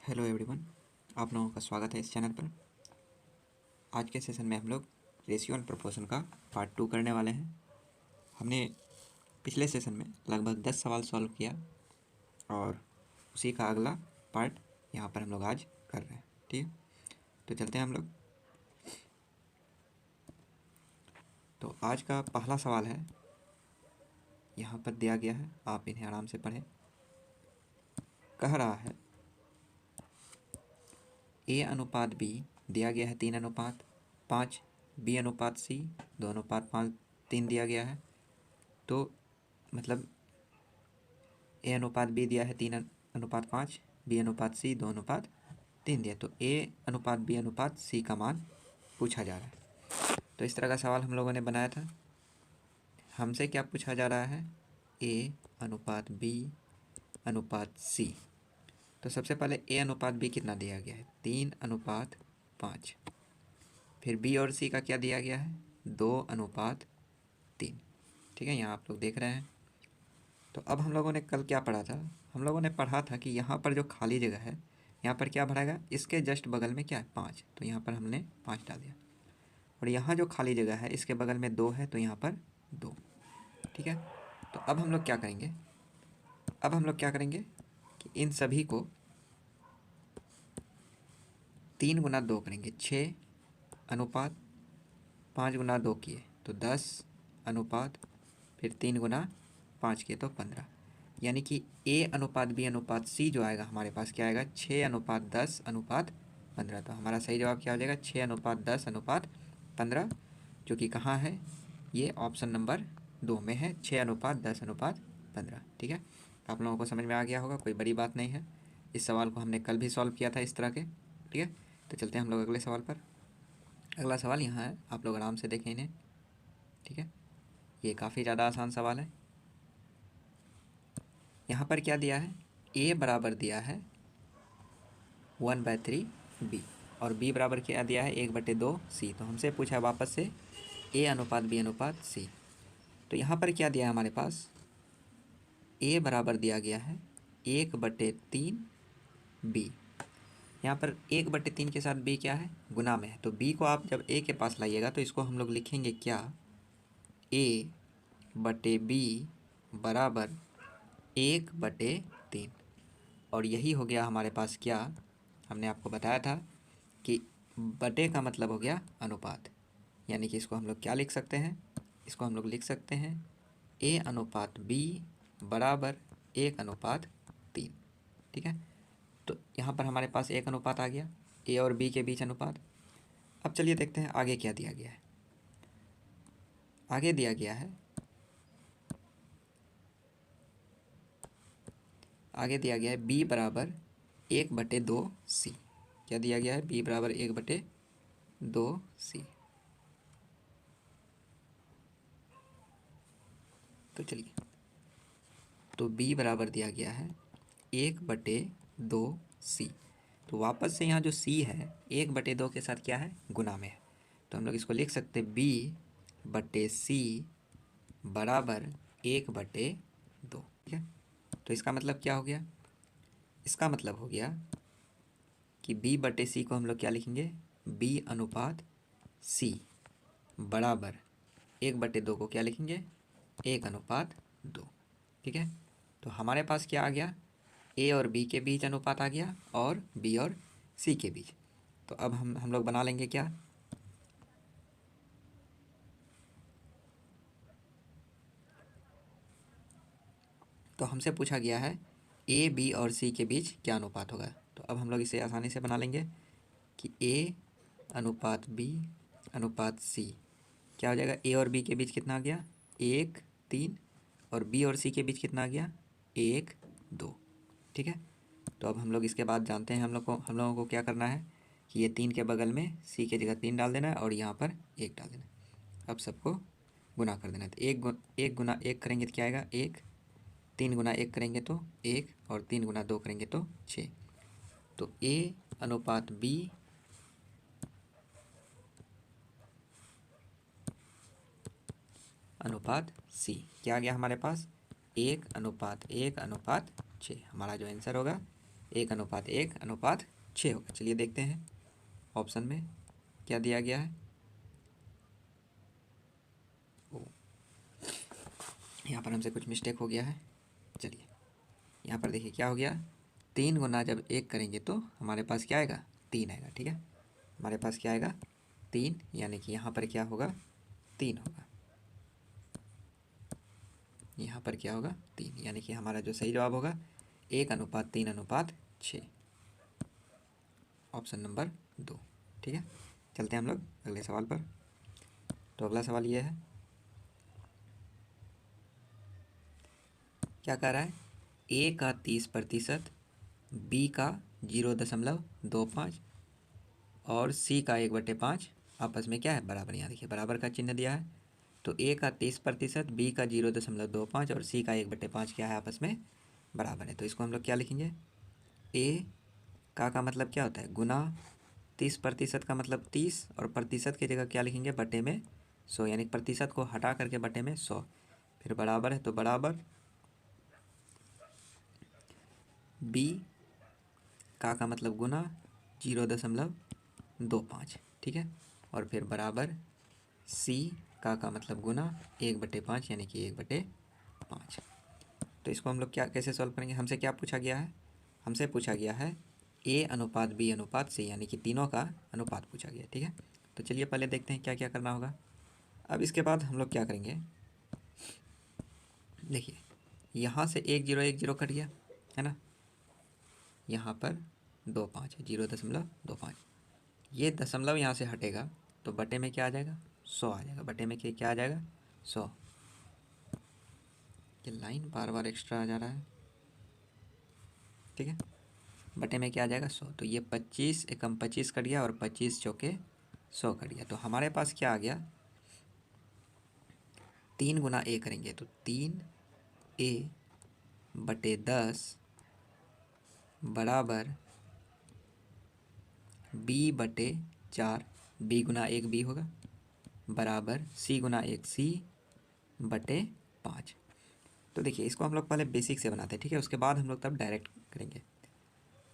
Hello everyone, आप लोगों का स्वागत है इस चैनल पर। आज के सेशन में हम लोग रेशियो एंड प्रोपोर्शन का पार्ट 2 करने वाले हैं। हमने पिछले सेशन में लगभग 10 सवाल सॉल्व किया और उसी का अगला पार्ट यहाँ पर हम लोग आज कर रहे हैं। ठीक है, तो चलते हैं हम लोग। तो आज का पहला सवाल है, यहाँ पर दिया गया है, आप इन्हें आराम से पढ़ें। कह रहा है ए अनुपात बी दिया गया है 3:5, बी अनुपात सी 2:5:3 दिया गया है। तो मतलब ए अनुपात बी दिया है 3:5, बी अनुपात सी 2:3 दिया। तो ए अनुपात बी अनुपात सी का मान पूछा जा रहा है। तो इस तरह का सवाल हम लोगों ने बनाया था। हमसे क्या पूछा जा रहा है? ए अनुपात बी अनुपात सी। तो सबसे पहले ए अनुपात बी कितना दिया गया है? 3:5। फिर बी और सी का क्या दिया गया है? 2:3। ठीक है, यहाँ आप लोग देख रहे हैं। तो अब हम लोगों ने कल क्या पढ़ा था? हम लोगों ने पढ़ा था कि यहाँ पर जो खाली जगह है, यहाँ पर क्या भराएगा? इसके जस्ट बगल में क्या है? 5। तो यहाँ पर हमने 5 डाल दिया। और यहाँ जो खाली जगह है इसके बगल में 2 है, तो यहाँ पर 2। ठीक है, तो अब हम लोग क्या करेंगे? अब हम लोग क्या करेंगे कि इन सभी को 3 गुना 2 करेंगे। 6 अनुपात 5 गुना 2 किए तो 10 अनुपात, फिर 3 गुना 5 किए तो 15। यानी कि ए अनुपात बी अनुपात सी जो आएगा हमारे पास क्या आएगा? 6:10:15। तो हमारा सही जवाब क्या हो जाएगा? 6:10:15, जो कि कहाँ है? ये ऑप्शन नंबर 2 में है, 6:10:15। ठीक है, आप लोगों को समझ में आ गया होगा, कोई बड़ी बात नहीं है। इस सवाल को हमने कल भी सॉल्व किया था इस तरह के। ठीक है, तो चलते हैं हम लोग अगले सवाल पर। अगला सवाल यहाँ है, आप लोग आराम से देखें इन्हें। ठीक है, ये काफ़ी ज़्यादा आसान सवाल है। यहाँ पर क्या दिया है? ए बराबर दिया है 1/3 बी और बी बराबर क्या दिया है? 1/2 सी। तो हमसे पूछा वापस से ए अनुपात बी अनुपात सी। तो यहाँ पर क्या दिया है हमारे पास? ए बराबर दिया गया है 1/3 बी। यहाँ पर 1/3 के साथ बी क्या है? गुना में है। तो बी को आप जब ए के पास लाइएगा तो इसको हम लोग लिखेंगे क्या? a/b बराबर 1/3। और यही हो गया हमारे पास क्या? हमने आपको बताया था कि बटे का मतलब हो गया अनुपात। यानी कि इसको हम लोग क्या लिख सकते हैं? इसको हम लोग लिख सकते हैं a अनुपात b बराबर 1/3। ठीक है, तो यहाँ पर हमारे पास 1 अनुपात आ गया, a और b के बीच अनुपात। अब चलिए देखते हैं आगे क्या दिया गया है। आगे दिया गया है, आगे दिया गया है b बराबर 1/2 सी। क्या दिया गया है? b बराबर 1/2 सी। तो चलिए, तो b बराबर दिया गया है 1/2 सी। तो वापस से यहाँ जो c है 1/2 के साथ क्या है? गुना में है। तो हम लोग इसको लिख सकते हैं b/c बराबर 1/2। ठीक है, तो इसका मतलब क्या हो गया? इसका मतलब हो गया कि b/c को हम लोग क्या लिखेंगे? b अनुपात c बराबर 1/2 को क्या लिखेंगे? 1/2। ठीक है, तो हमारे पास क्या आ गया? a और b के बीच अनुपात आ गया और b और c के बीच। तो अब हम लोग बना लेंगे क्या? तो हमसे पूछा गया है a b और c के बीच क्या अनुपात होगा। तो अब हम लोग इसे आसानी से बना लेंगे कि a अनुपात b अनुपात c क्या हो जाएगा? a और b के बीच कितना आ गया? 1/3। और b और c के बीच कितना आ गया? 1/2। ठीक है, तो अब हम लोग इसके बाद जानते हैं हम लोगों को क्या करना है कि ये 3 के बगल में c की जगह 3 डाल देना है और यहाँ पर 1 डाल देना है। अब सबको गुना कर देना है। तो 1 गुना 1 करेंगे तो क्या आएगा? 1। 3 गुना 1 करेंगे तो 1 और 3 गुना 2 करेंगे तो 6। तो a अनुपात b अनुपात c क्या आ गया हमारे पास? 1:1:6। हमारा जो आंसर होगा 1:1:6 होगा। चलिए देखते हैं ऑप्शन में क्या दिया गया है। यहाँ पर हमसे कुछ मिस्टेक हो गया है। चलिए यहाँ पर देखिए क्या हो गया, 3 गुना जब 1 करेंगे तो हमारे पास क्या आएगा, 3 आएगा। ठीक है, हमारे पास क्या आएगा, 3, यानी कि यहाँ पर क्या होगा, 3 होगा। यहाँ पर क्या होगा, 3, यानी कि हमारा जो सही जवाब होगा 1:3:6, ऑप्शन नंबर 2। ठीक है, चलते हैं हम लोग अगले सवाल पर। तो अगला सवाल ये है, क्या कह रहा है, ए का 30%, बी का 0.25 और सी का 1/5 आपस में क्या है, बराबर। यहाँ देखिए बराबर का चिन्ह दिया है। तो ए का 30%, बी का 0.25 और सी का 1/5 क्या है, आपस में बराबर है। तो इसको हम लोग क्या लिखेंगे, ए का मतलब क्या होता है, गुना 30% का मतलब 30, और प्रतिशत की जगह क्या लिखेंगे, बटे में 100, यानी प्रतिशत को हटा करके बटे में 100, फिर बराबर है तो बराबर बी का मतलब गुना 0.25। ठीक है, और फिर बराबर सी का मतलब गुना 1/5, यानी कि 1/5। तो इसको हम लोग क्या कैसे सॉल्व करेंगे, हमसे क्या पूछा गया है, हमसे पूछा गया है A/B/C, यानी कि तीनों का अनुपात पूछा गया। ठीक है, तो चलिए पहले देखते हैं क्या क्या करना होगा। अब इसके बाद हम लोग क्या करेंगे, देखिए यहाँ से 1 0 1 0 कट गया है ना, यहाँ पर 25 है, 0.25, ये दशमलव यहाँ से हटेगा तो बटे में क्या आ जाएगा, 100 आ जाएगा। बटे में क्या आ जाएगा, 100। ये लाइन बार बार एक्स्ट्रा आ जा रहा है। ठीक है, बटे में क्या आ जाएगा, 100। तो ये 25 एकम 25 कट गया और 25 चौके 100 कट गया। तो हमारे पास क्या आ गया, 3 गुना ए करेंगे तो 3A/10 बराबर B/4, B गुना 1 B होगा, बराबर C गुना 1 C/5। तो देखिए इसको हम लोग पहले बेसिक से बनाते हैं। ठीक है, उसके बाद हम लोग तब डायरेक्ट करेंगे।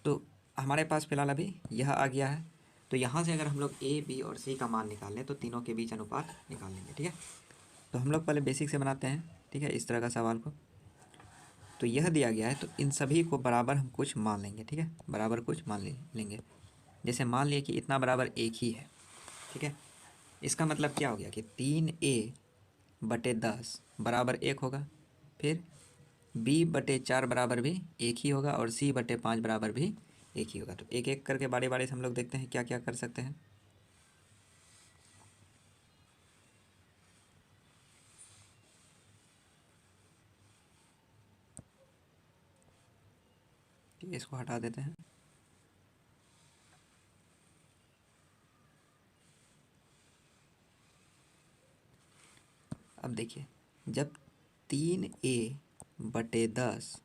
तो हमारे पास फिलहाल अभी यह आ गया है। तो यहाँ से अगर हम लोग A B और C का मान निकाल लें तो तीनों के बीच अनुपात निकाल लेंगे। ठीक है, तो हम लोग पहले बेसिक से बनाते हैं। ठीक है, इस तरह का सवाल को, तो यह दिया गया है तो इन सभी को बराबर हम कुछ मान लेंगे। ठीक है, बराबर कुछ मान लेंगे। जैसे मान लिए कि इतना बराबर 1 ही है। ठीक है, इसका मतलब क्या हो गया कि 3A/10 बराबर 1 होगा, फिर B/4 बराबर भी 1 ही होगा, और C/5 बराबर भी 1 ही होगा। तो एक एक करके बारी बारी से हम लोग देखते हैं क्या क्या कर सकते हैं। ठीक है, इसको हटा देते हैं। अब देखिए जब 3A/10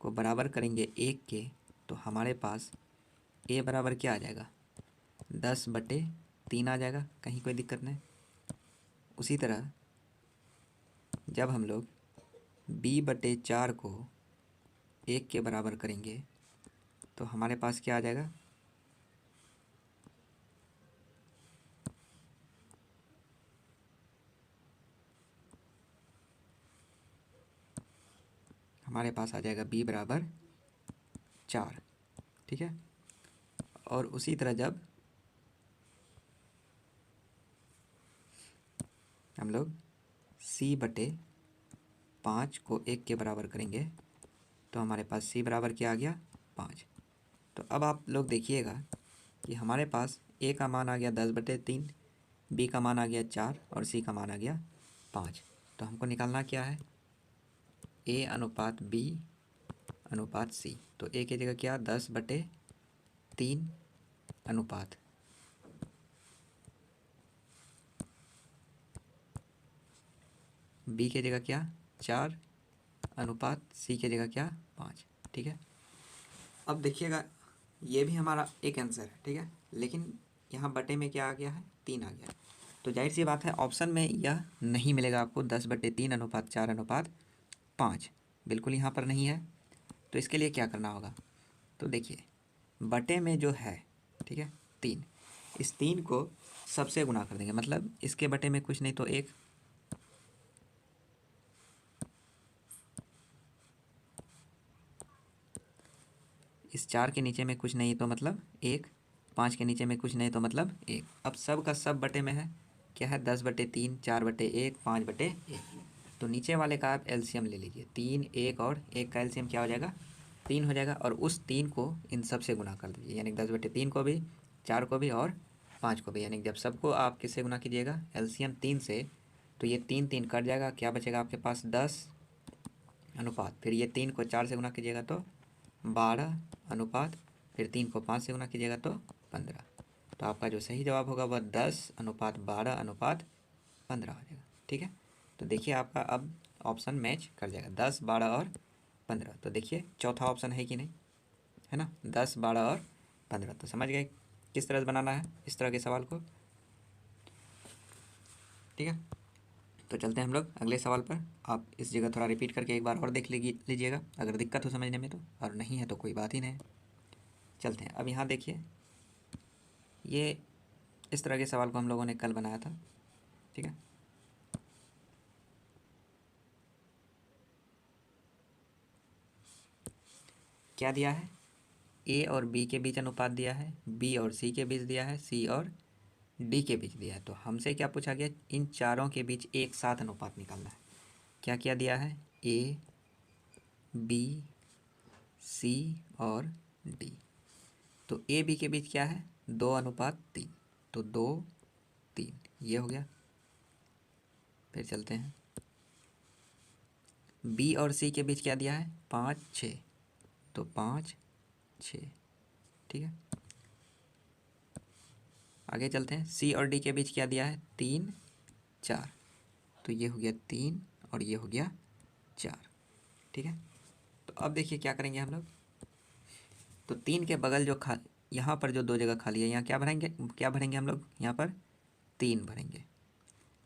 को बराबर करेंगे 1 के, तो हमारे पास A बराबर क्या आ जाएगा, 10/3 आ जाएगा, कहीं कोई दिक्कत नहीं। उसी तरह जब हम लोग B/4 को 1 के बराबर करेंगे तो हमारे पास क्या आ जाएगा, हमारे पास आ जाएगा B/4। ठीक है, और उसी तरह जब हम लोग C/5 को 1 के बराबर करेंगे तो हमारे पास C बराबर क्या आ गया, 5। तो अब आप लोग देखिएगा कि हमारे पास A का मान आ गया 10/3, B का मान आ गया 4 और C का मान आ गया 5। तो हमको निकालना क्या है, A/B/C। तो A की जगह क्या, 10/3 अनुपात B की जगह क्या, 4 अनुपात C की जगह क्या, 5। ठीक है, अब देखिएगा ये भी हमारा एक आंसर है। ठीक है, लेकिन यहाँ बटे में क्या आ गया है, 3 आ गया है। तो जाहिर सी बात है ऑप्शन में यह नहीं मिलेगा आपको, 10/3 अनुपात 4 अनुपात 5 बिल्कुल यहाँ पर नहीं है। तो इसके लिए क्या करना होगा, तो देखिए बटे में जो है, ठीक है, 3, इस 3 को सबसे गुना कर देंगे, मतलब इसके बटे में कुछ नहीं तो 1, इस 4 के नीचे में कुछ नहीं तो मतलब 1, 5 के नीचे में कुछ नहीं तो मतलब 1। अब सब का सब बटे में है, क्या है, 10/3, 4/1, 5/1। तो नीचे वाले का आप एलसीएम ले लीजिए, 3, 1 और 1 का एलसीएम क्या हो जाएगा, 3 हो जाएगा। और उस 3 को इन सब से गुना कर दीजिए, यानी 10/3 को भी, 4 को भी और 5 को भी। यानी जब सबको आप किससे गुना कीजिएगा, एलसीएम 3 से, तो ये 3 3 कट जाएगा, क्या बचेगा आपके पास, 10 अनुपात, फिर ये 3 को 4 से गुना कीजिएगा तो 12 अनुपात, फिर 3 को 5 से गुना कीजिएगा तो 15। तो आपका जो सही जवाब होगा वह 10:12:15 हो जाएगा। ठीक है, तो देखिए आपका अब ऑप्शन मैच कर जाएगा, 10, 12 और 15। तो देखिए चौथा ऑप्शन है कि नहीं, है ना, 10, 12 और 15। तो समझ गए किस तरह से बनाना है इस तरह के सवाल को। ठीक है, तो चलते हैं हम लोग अगले सवाल पर। आप इस जगह थोड़ा रिपीट करके एक बार और देख लीजिएगा, अगर दिक्कत हो समझने में तो, और नहीं है तो कोई बात ही नहीं। चलते हैं, अब यहाँ देखिए, ये इस तरह के सवाल को हम लोगों ने कल बनाया था। ठीक है, क्या दिया है, ए और बी के बीच अनुपात दिया है, बी और सी के बीच दिया है, सी और डी के बीच दिया है। तो हमसे क्या पूछा गया, इन चारों के बीच एक साथ अनुपात निकालना है। क्या क्या दिया है, ए, बी, सी और डी। तो ए बी के बीच क्या है, 2:3, तो 2, 3 ये हो गया। फिर चलते हैं, बी और सी के बीच क्या दिया है, 5, 6, तो 5, 6। ठीक है, आगे चलते हैं, सी और डी के बीच क्या दिया है, 3, 4, तो ये हो गया 3 और ये हो गया 4। ठीक है, तो अब देखिए क्या करेंगे हम लोग, तो 3 के बगल जो यहाँ पर जो 2 जगह खाली है, यहाँ क्या भरेंगे, क्या भरेंगे हम लोग, यहाँ पर 3 भरेंगे,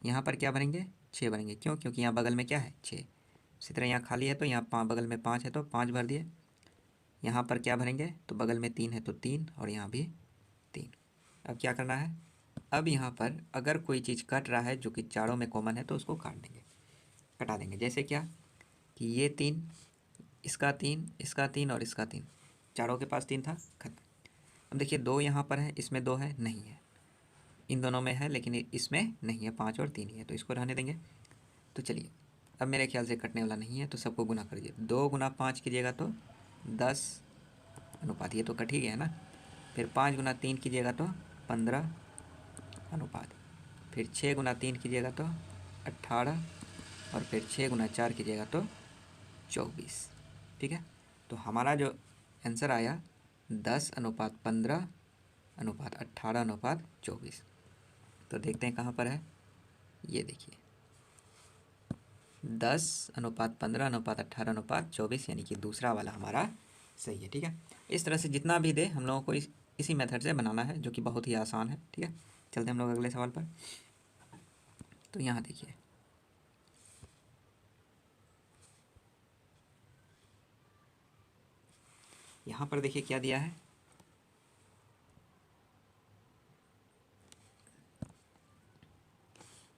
यहाँ पर क्या भरेंगे, 6 भरेंगे। क्यों, क्योंकि यहाँ बगल में क्या है, 6। इसी तरह यहाँ खाली है तो यहाँ बगल में 5 है तो 5 भर दिए। यहाँ पर क्या भरेंगे, तो बगल में 3 है तो 3, और यहाँ भी 3। अब क्या करना है, अब यहाँ पर अगर कोई चीज़ कट रहा है जो कि चारों में कॉमन है तो उसको काट देंगे, कटा देंगे। जैसे क्या, कि ये 3, इसका 3, इसका 3 और इसका 3, चारों के पास 3 था, खत्म। अब देखिए 2 यहाँ पर है, इसमें 2 है, नहीं है, इन दोनों में है लेकिन इसमें नहीं है, 5 और 3 ही है, तो इसको रहने देंगे। तो चलिए, अब मेरे ख्याल से कटने वाला नहीं है, तो सबको गुना कर दीजिए, 2 गुना 5 कीजिएगा तो 10 अनुपात, ये तो कट ही गया ना। फिर 5 गुना 3 कीजिएगा तो 15 अनुपात, फिर 6 गुना 3 कीजिएगा तो 18, और फिर 6 गुना 4 कीजिएगा तो 24। ठीक है, तो हमारा जो आंसर आया 10:15:18:24। तो देखते हैं कहाँ पर है, ये देखिए 10:15:18:24, यानी कि दूसरा वाला हमारा सही है। ठीक है, इस तरह से जितना भी दे हम लोगों को इसी मेथड से बनाना है, जो कि बहुत ही आसान है। ठीक है, चलते हम लोग अगले सवाल पर। तो यहाँ देखिए, यहाँ पर देखिए क्या दिया है,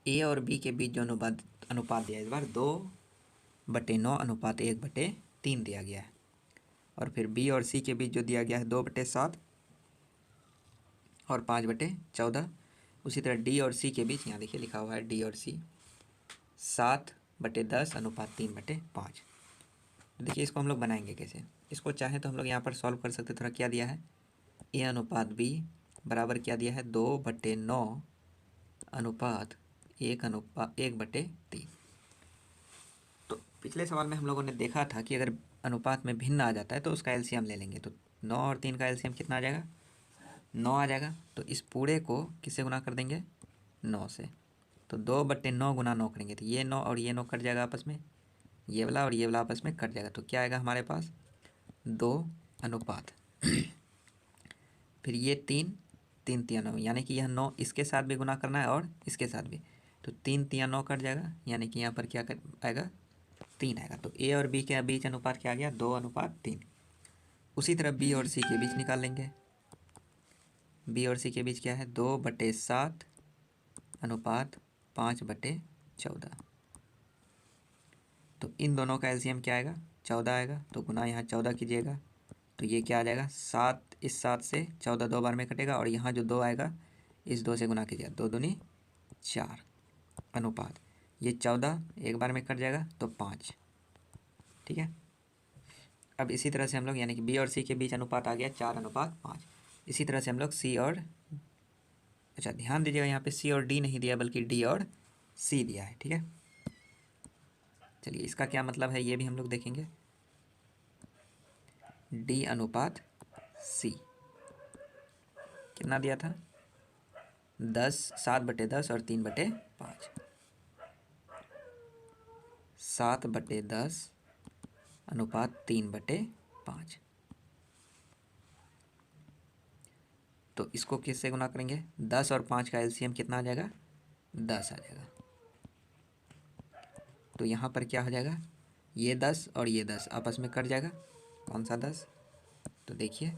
ए और बी के बीच जो अनुपात दिया है इस बार 2/9:1/3 दिया गया है। और फिर बी और सी के बीच जो दिया गया है 2/7 और 5/14। उसी तरह डी और सी के बीच यहाँ देखिए लिखा हुआ है डी और सी 7/10:3/5। देखिए इसको हम लोग बनाएंगे कैसे, इसको चाहे तो हम लोग यहाँ पर सॉल्व कर सकते। थोड़ा क्या दिया है, ए अनुपात बी बराबर क्या दिया है, 2/9:1/3। तो पिछले सवाल में हम लोगों ने देखा था कि अगर अनुपात में भिन्न आ जाता है तो उसका एलसीएम ले लेंगे। तो 9 और 3 का एलसीएम कितना आ जाएगा, 9 आ जाएगा। तो इस पूरे को किससे गुना कर देंगे, 9 से। तो 2/9 गुना 9 करेंगे तो ये 9 और ये 9 कट जाएगा आपस में, ये वाला और ये वाला आपस में कट जाएगा। तो क्या आएगा हमारे पास, 2 अनुपात फिर ये 3, 3 तिया 9, यानी कि यह 9 इसके साथ भी गुना करना है और इसके साथ भी। तो 3 तिया 9 कट जाएगा, यानी कि यहाँ पर क्या आएगा, 3 आएगा। तो ए और बी के बीच अनुपात क्या आ गया, 2:3। उसी तरह बी और सी के बीच निकाल लेंगे। बी और सी के बीच क्या है, 2/7 अनुपात 5/14। तो इन दोनों का एलसीएम क्या आएगा, 14 आएगा। तो गुना यहाँ 14 कीजिएगा तो ये क्या आ जाएगा, 7 इस 7 से 14 2 बार में कटेगा, और यहाँ जो 2 आएगा इस 2 से गुना कीजिएगा, 2 दूनी 4 अनुपात ये 14 एक बार में कट जाएगा तो 5। ठीक है। अब इसी तरह से हम लोग यानी कि बी और सी के बीच अनुपात आ गया 4/5। इसी तरह से हम लोग सी और, अच्छा ध्यान दीजिएगा यहाँ पे सी और डी नहीं दिया बल्कि डी और सी दिया है। ठीक है, चलिए इसका क्या मतलब है ये भी हम लोग देखेंगे। डी अनुपात सी कितना दिया था, 7/10 और 3/5। 7/10 अनुपात 3/5। तो इसको किससे गुना करेंगे, 10 और 5 का एलसीएम कितना आ जाएगा, 10 आ जाएगा। तो यहाँ पर क्या हो जाएगा, ये 10 और ये 10 आपस में कट जाएगा। कौन सा 10, तो देखिए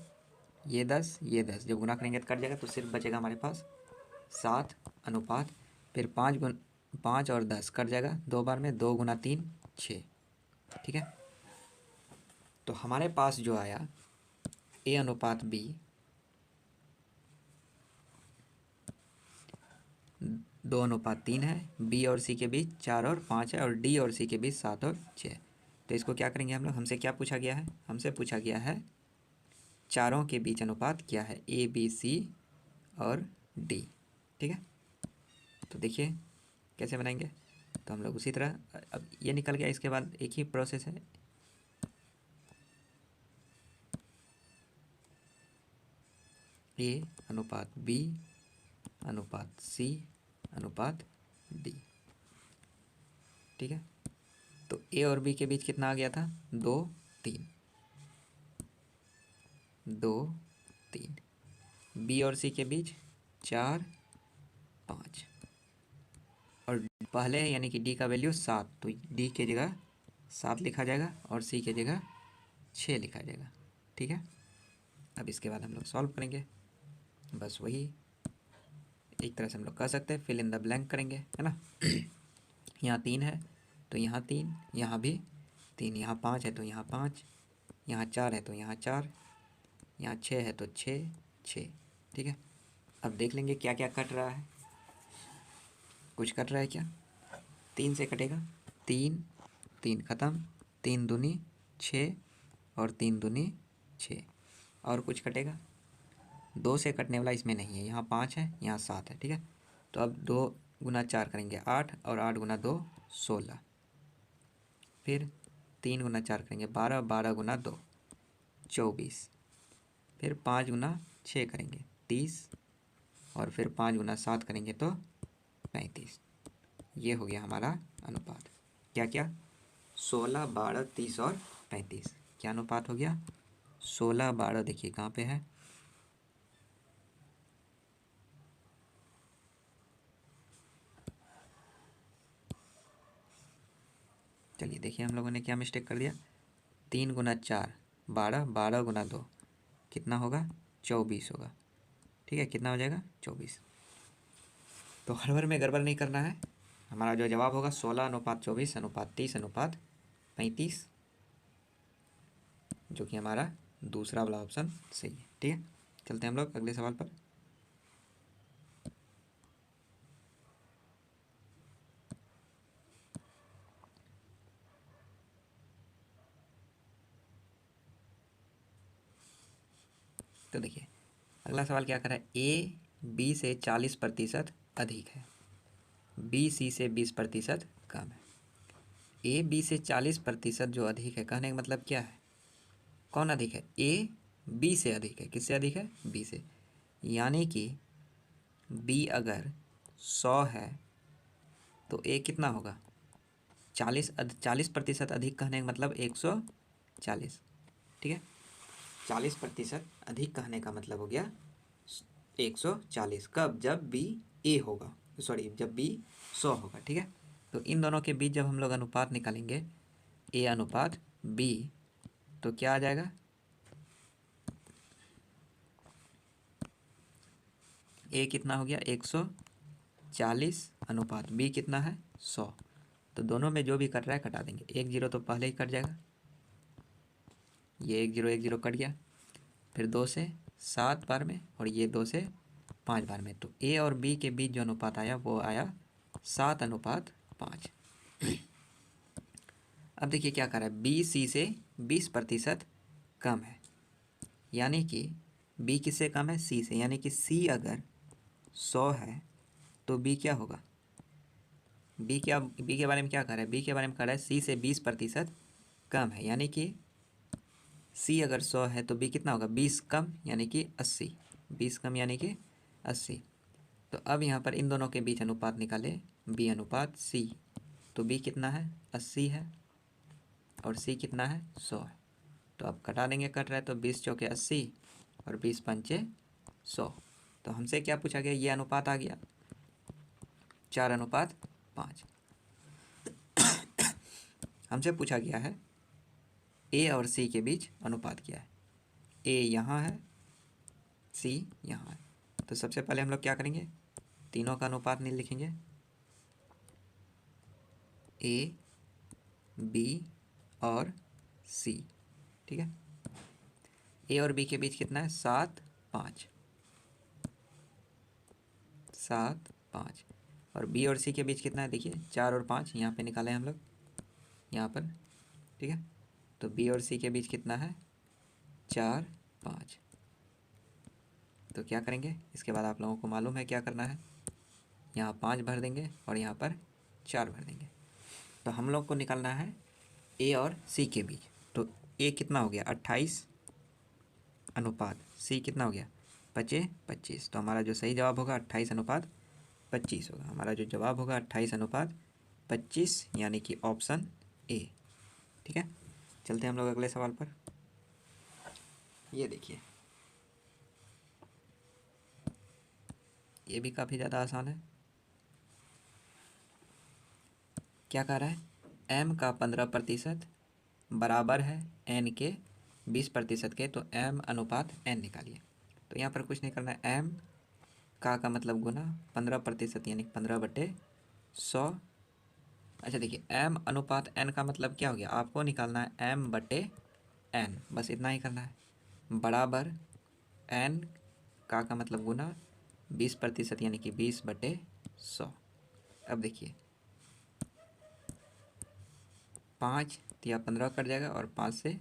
ये 10 ये 10 जब गुना करेंगे तो कट जाएगा, तो सिर्फ बचेगा हमारे पास 7 अनुपात, फिर 5 और 10 कट जाएगा 2 बार में, 2 गुना 3 6। ठीक है, तो हमारे पास जो आया ए अनुपात बी 2/3 है, बी और सी के बीच 4 और 5 है, और डी और सी के बीच 7 और 6। तो इसको क्या करेंगे हम लोग, हमसे क्या पूछा गया है, हमसे पूछा गया है चारों के बीच अनुपात क्या है, ए बी सी और डी। ठीक है, तो देखिए कैसे बनाएंगे। तो हम लोग उसी तरह, अब ये निकल गया, इसके बाद एक ही प्रोसेस है। ए अनुपात बी अनुपात सी अनुपात डी। ठीक है, तो ए और बी के बीच कितना आ गया था, 2 3, 2 3। बी और सी के बीच 4 5, और पहले यानी कि डी का वैल्यू 7, तो डी के जगह 7 लिखा जाएगा और सी के जगह 6 लिखा जाएगा। ठीक है, अब इसके बाद हम लोग सॉल्व करेंगे, बस वही एक तरह से हम लोग कर सकते हैं, फिल इन द ब्लैंक करेंगे, है ना। यहाँ 3 है तो यहाँ 3, यहाँ भी 3, यहाँ 5 है तो यहाँ 5, यहाँ 4 है तो यहाँ 4, यहाँ 6 है तो 6 6। ठीक है, अब देख लेंगे क्या क्या कट रहा है, कुछ कट रहा है क्या, 3 से कटेगा, 3 3 ख़त्म, 3 दूनी 6 और 3 दूनी 6, और कुछ कटेगा, 2 से कटने वाला इसमें नहीं है, यहाँ 5 है यहाँ 7 है। ठीक है, तो अब 2 गुना 4 करेंगे 8, और 8 गुना 2 16, फिर 3 गुना 4 करेंगे 12, 12 गुना 2 24, फिर 5 गुना 6 करेंगे 30, और फिर 5 गुना 7 करेंगे तो 35। ये हो गया हमारा अनुपात, क्या क्या, 16 12 30 और 35। क्या अनुपात हो गया, 16 12, देखिए कहाँ पे है, चलिए देखिए हम लोगों ने क्या मिस्टेक कर दिया, 3 गुना 4 12, 12 गुना 2 कितना होगा, 24 होगा। ठीक है, कितना हो जाएगा, 24। तो हर बार में गड़बड़ नहीं करना है, हमारा जो जवाब होगा 16/24 अनुपात 30 अनुपात 35, जो कि हमारा दूसरा वाला ऑप्शन सही है। ठीक है, चलते हैं हम लोग अगले सवाल पर। तो देखिए अगला सवाल क्या कर रहा है, ए बी से 40% अधिक है, बी सी से 20% कम है। ए बी से 40% जो अधिक है, कहने का मतलब क्या है, कौन अधिक है, ए बी से अधिक है, किससे अधिक है, बी से। यानी कि बी अगर 100 है तो ए कितना होगा, 40% अधिक, कहने का मतलब 140। ठीक है, 40% अधिक कहने का मतलब हो गया 140, कब, जब बी ए होगा, सॉरी जब बी 100 होगा। ठीक है, तो इन दोनों के बीच जब हम लोग अनुपात निकालेंगे ए अनुपात बी, तो क्या आ जाएगा, ए कितना हो गया 140 अनुपात बी कितना है 100। तो दोनों में जो भी कट रहा है कटा देंगे, 1 0 तो पहले ही कट जाएगा, ये 1 0 कट गया, फिर 2 से 7 बार में और ये 2 से 5 बार में। तो ए और बी के बीच जो अनुपात आया वो आया 7:5। अब देखिए क्या कर रहा है, बी सी से 20% कम है, यानी कि बी किससे कम है सी से, यानी कि सी अगर 100 है तो बी क्या होगा, बी के बारे में क्या कर रहा है, बी के बारे में कर रहा है सी से 20% कम है, यानी कि सी अगर 100 है तो बी कितना होगा 20 कम यानी कि 80, 20 कम यानी कि 80। तो अब यहाँ पर इन दोनों के बीच अनुपात निकाले बी अनुपात सी, तो बी कितना है 80 है और सी कितना है 100 है। तो अब कटा देंगे, कट रहा है तो 20 चौके 80 और 20 पंचे 100। तो हमसे क्या पूछा गया, ये अनुपात आ गया 4:5। हमसे पूछा गया है ए और सी के बीच अनुपात क्या है, ए यहाँ है सी यहाँ है। तो सबसे पहले हम लोग क्या करेंगे, तीनों का अनुपात नहीं लिखेंगे, ए बी और सी, ठीक है। ए और बी के बीच कितना है 7:5, 7:5। और बी और सी के बीच कितना है, देखिए 4 और 5 यहाँ पे निकाले हम लोग यहाँ पर, ठीक है। तो बी और सी के बीच कितना है 4:5। तो क्या करेंगे, इसके बाद आप लोगों को मालूम है क्या करना है, यहाँ 5 भर देंगे और यहाँ पर 4 भर देंगे। तो हम लोग को निकालना है ए और सी के बीच। तो ए कितना हो गया 28 अनुपात सी कितना हो गया 25। तो हमारा जो सही जवाब होगा 28:25 होगा। हमारा जो जवाब होगा 28:25 यानी कि ऑप्शन ए, ठीक है। चलते हैं हम लोग अगले सवाल पर। ये देखिए, ये भी काफ़ी ज़्यादा आसान है। क्या कह रहा है, m का 15% बराबर है n के 20% के, तो m अनुपात n निकालिए। तो यहाँ पर कुछ नहीं करना है, m का मतलब गुना 15% यानी 15/100। अच्छा देखिए, m अनुपात n का मतलब क्या हो गया, आपको निकालना है m/n, बस इतना ही करना है, बराबर n का मतलब गुना 20% यानी कि 20/100। अब देखिए 5 या 15 कट जाएगा और 5 से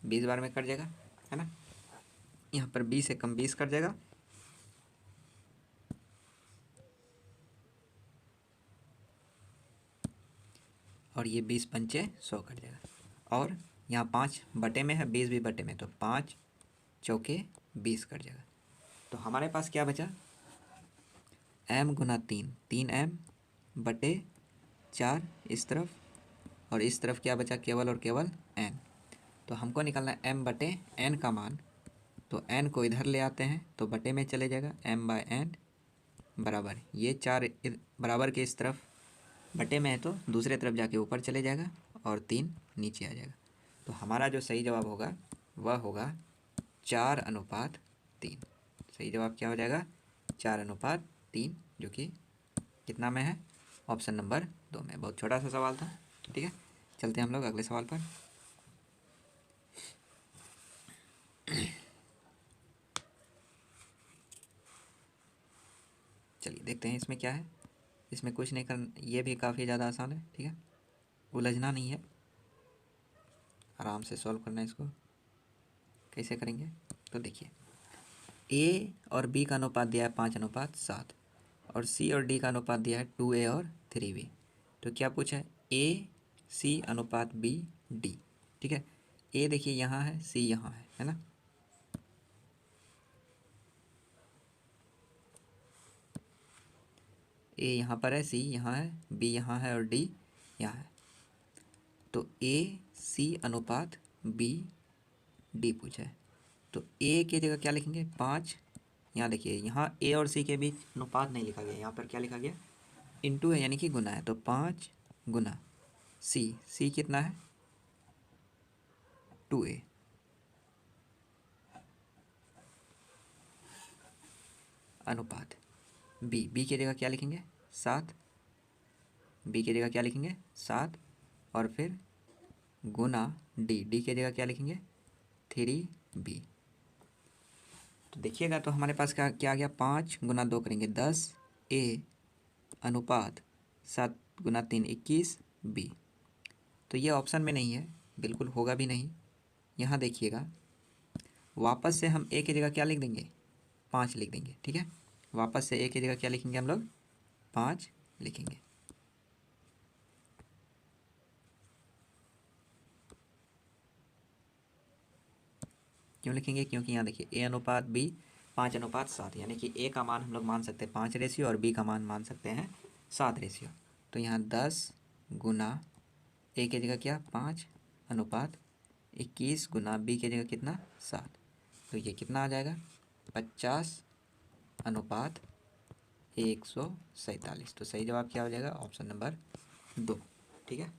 20 बार में कट जाएगा, है ना। यहाँ पर 20 से कम 20 कट जाएगा और ये 20 पंचे 100 कट जाएगा। और यहाँ 5 बटे में है, 20 भी बटे में, तो 5 चौके 20 कट जाएगा। तो हमारे पास क्या बचा, m गुना 3m/4 इस तरफ, और इस तरफ क्या बचा केवल और केवल n। तो हमको निकालना है m/n का मान, तो n को इधर ले आते हैं तो बटे में चले जाएगा, m/n बराबर ये 4 बराबर के इस तरफ बटे में है तो दूसरे तरफ जाके ऊपर चले जाएगा और 3 नीचे आ जाएगा। तो हमारा जो सही जवाब होगा वह होगा 4:3। सही जवाब क्या हो जाएगा 4:3, जो कि कितना में है, ऑप्शन नंबर 2 में। बहुत छोटा सा सवाल था, ठीक है। चलते हैं हम लोग अगले सवाल पर। चलिए देखते हैं इसमें क्या है। इसमें कुछ नहीं कर, ये भी काफ़ी ज़्यादा आसान है, ठीक है, उलझना नहीं है, आराम से सॉल्व करना है इसको। कैसे करेंगे, तो देखिए ए और बी का अनुपात दिया है 5:7 और सी और डी का अनुपात दिया है 2a और 3b। तो क्या पूछा है, ए सी अनुपात बी डी, ठीक है। ए देखिए यहाँ है, सी यहाँ है ना। ए यहाँ पर है, सी यहाँ है, बी यहाँ है और डी यहाँ है। तो ए सी अनुपात बी डी पूछा है, तो ए की जगह क्या लिखेंगे 5। यहाँ देखिए, यहाँ ए और सी के बीच अनुपात नहीं लिखा गया, यहाँ पर क्या लिखा गया इंटू है यानी कि गुना है। तो 5 गुना सी कितना है 2a, अनुपात बी की जगह क्या लिखेंगे 7, बी की जगह क्या लिखेंगे 7 और फिर गुना डी की जगह क्या लिखेंगे 3b। तो देखिएगा तो हमारे पास क्या क्या आ गया 5 गुना 2 करेंगे 10 ए अनुपात 7 गुना 3 21 बी। तो ये ऑप्शन में नहीं है, बिल्कुल होगा भी नहीं। यहाँ देखिएगा वापस से हम ए की जगह क्या लिख देंगे 5 लिख देंगे। ठीक है, वापस से ए की जगह क्या लिखेंगे हम लोग 5 लिखेंगे। क्यों लिखेंगे, क्योंकि यहाँ देखिए ए अनुपात बी 5:7, यानी कि ए का मान हम लोग मान सकते हैं 5 रेशियो और बी का मान मान सकते हैं 7 रेशियो। तो यहाँ 10 गुना ए की जगह क्या 5 अनुपात 21 गुना बी की जगह कितना 7। तो ये कितना आ जाएगा 50:147। तो सही जवाब क्या हो जाएगा ऑप्शन नंबर 2। ठीक है,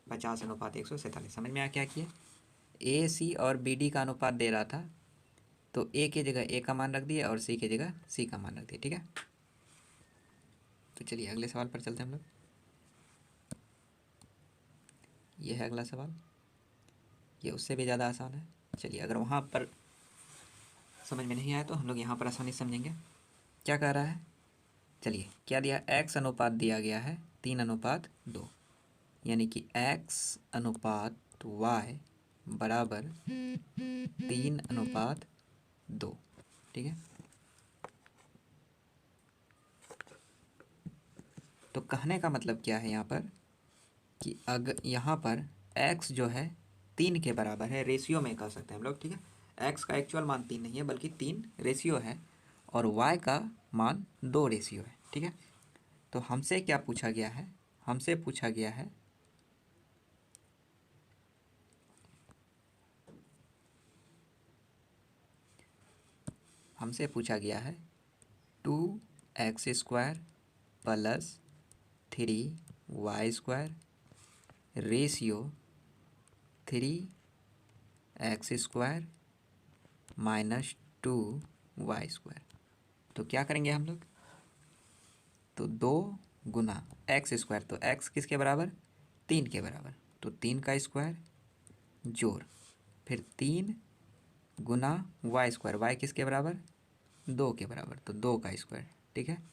50:147। समझ में आया क्या किए, ए सी और बी डी का अनुपात दे रहा था तो ए की जगह ए का मान रख दिया और सी की जगह सी का मान रख दिया। ठीक है, तो चलिए अगले सवाल पर चलते हैं हम लोग। ये है अगला सवाल, ये उससे भी ज़्यादा आसान है। चलिए अगर वहाँ पर समझ में नहीं आया तो हम लोग यहाँ पर आसानी से समझेंगे। क्या कह रहा है, चलिए क्या दिया x अनुपात दिया गया है 3:2, यानी कि x अनुपात y बराबर 3:2। ठीक है, तो कहने का मतलब क्या है यहाँ पर कि अगर यहाँ पर x जो है 3 के बराबर है, रेशियो में कह सकते हैं हम लोग। ठीक है, x का एक्चुअल मान 3 नहीं है बल्कि 3 रेशियो है और y का मान 2 रेशियो है। ठीक है, तो हमसे क्या पूछा गया है, हमसे पूछा गया है हमसे पूछा गया है 2x² plus 3y² ratio 3x² minus 2y²। तो क्या करेंगे हम लोग, तो 2 गुना x², तो x किसके बराबर 3 के बराबर, तो 3 का स्क्वायर जोड़ फिर 3 गुना y², y किसके बराबर 2 के बराबर, तो 2 का स्क्वायर। ठीक है,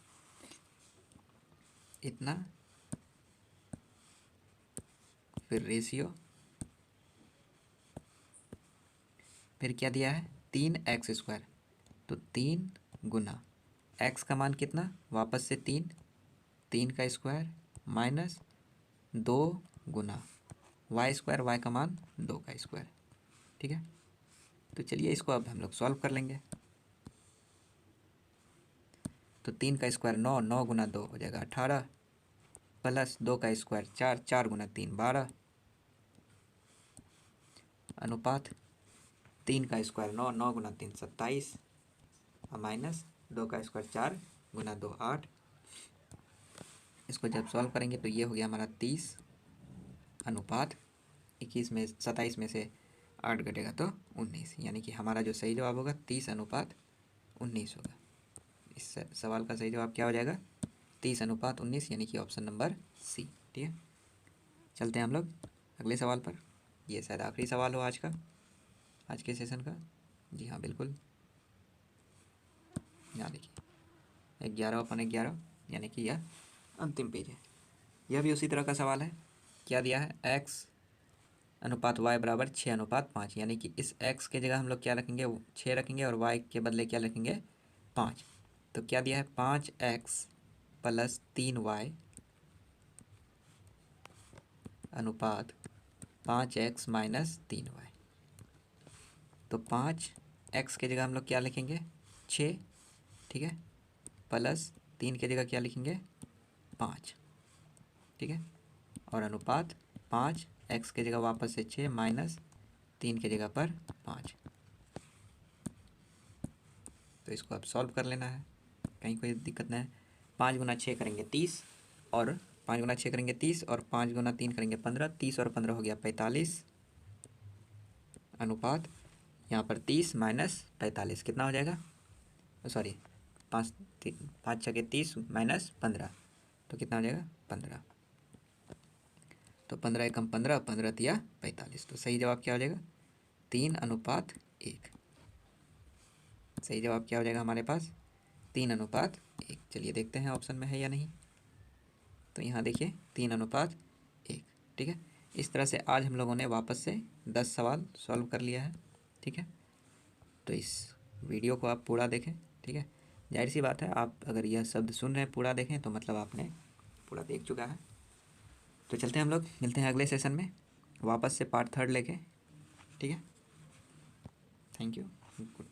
इतना फिर रेशियो, फिर क्या दिया है 3x², तो 3 गुना x का मान कितना वापस से 3 का स्क्वायर माइनस 2 गुना y² y का मान 2 का स्क्वायर। ठीक है, तो चलिए इसको अब हम लोग सॉल्व कर लेंगे। तो 3 का स्क्वायर 9, 9 गुना 2 हो जाएगा 18 प्लस 2 का स्क्वायर 4, 4 गुना 3 12 अनुपात 3 का स्क्वायर 9, 9 गुना 3 27 और माइनस 2 का स्क्वायर 4 गुना 2 8। इसको जब सॉल्व करेंगे तो ये हो गया हमारा 30 अनुपात 21 में 27 में से 8 घटेगा तो 19, यानी कि हमारा जो सही जवाब होगा 30:19 होगा। इस सवाल का सही जवाब क्या हो जाएगा 30:19, यानी कि ऑप्शन नंबर सी। ठीक है, चलते हैं हम लोग अगले सवाल पर। ये शायद आखिरी सवाल हो आज का, आज के सेशन का। जी हाँ बिल्कुल, यहाँ देखिए 11/11, यानी कि यह अंतिम पेज है। यह भी उसी तरह का सवाल है। क्या दिया है x अनुपात y बराबर 6:5, यानी कि इस x के जगह हम लोग क्या रखेंगे 6 रखेंगे और y के बदले क्या रखेंगे 5। तो क्या दिया है 5x प्लस 3y अनुपात 5x माइनस 3y। तो 5x के जगह हम लोग क्या लिखेंगे 6, ठीक है, प्लस 3 के जगह क्या लिखेंगे 5। ठीक है, और अनुपात 5x के जगह वापस से 6 माइनस 3 के जगह पर 5। तो इसको अब सॉल्व कर लेना है, कहीं कोई दिक्कत नहीं है। 5 गुना 6 करेंगे 30 और 5 गुना 6 करेंगे 30 और 5 गुना 3 करेंगे 15, 30 और 15 हो गया 45 अनुपात यहाँ पर 30 माइनस 45 कितना हो जाएगा, सॉरी पाँच 5 × 6 = 30 -15 तो कितना हो जाएगा 15। तो 15 एकम 15, 15 तिया 45। तो सही जवाब क्या हो जाएगा 3:1। सही जवाब क्या हो जाएगा हमारे पास 3:1। चलिए देखते हैं ऑप्शन में है या नहीं। तो यहाँ देखिए 3:1। ठीक है। इस तरह से आज हम लोगों ने वापस से 10 सवाल सॉल्व कर लिया है। ठीक है। तो इस वीडियो को आप पूरा देखें। ठीक है। जाहिर सी बात है, आप अगर यह शब्द सुन रहे हैं पूरा देखें तो मतलब आपने पूरा देख चुका है। तो चलते हैं हम लोग, मिलते हैं अगले सेशन में वापस से पार्ट 3 लेके। ठीक है। Thank you. गुड।